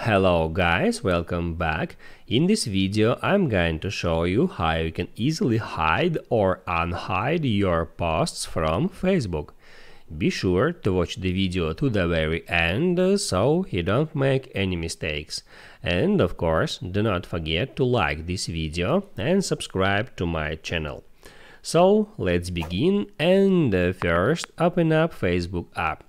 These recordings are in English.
Hello guys, welcome back. In this video I'm going to show you how you can easily hide or unhide your posts from Facebook. Be sure to watch the video to the very end so you don't make any mistakes. And of course, do not forget to like this video and subscribe to my channel. So let's begin, and first open up Facebook app.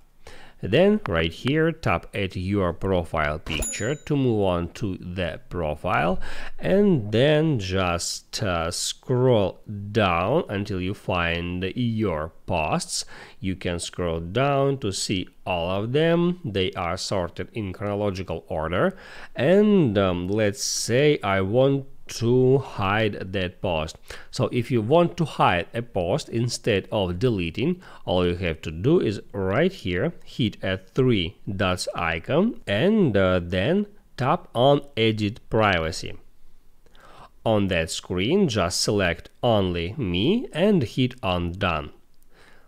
Then right here tap at your profile picture to move on to the profile, and then just scroll down until you find your posts. You can scroll down to see all of them. They are sorted in chronological order, and let's say I want to hide that post. So if you want to hide a post instead of deleting, all you have to do is right here hit a three dots icon and then tap on Edit Privacy. On that screen just select Only Me and hit on Done.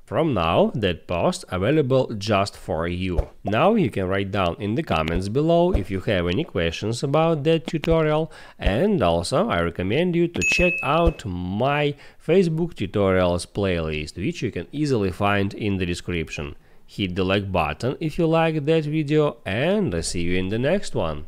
From now, that post available just for you. Now you can write down in the comments below if you have any questions about that tutorial, and also I recommend you to check out my Facebook tutorials playlist, which you can easily find in the description. Hit the like button if you like that video, and I see you in the next one.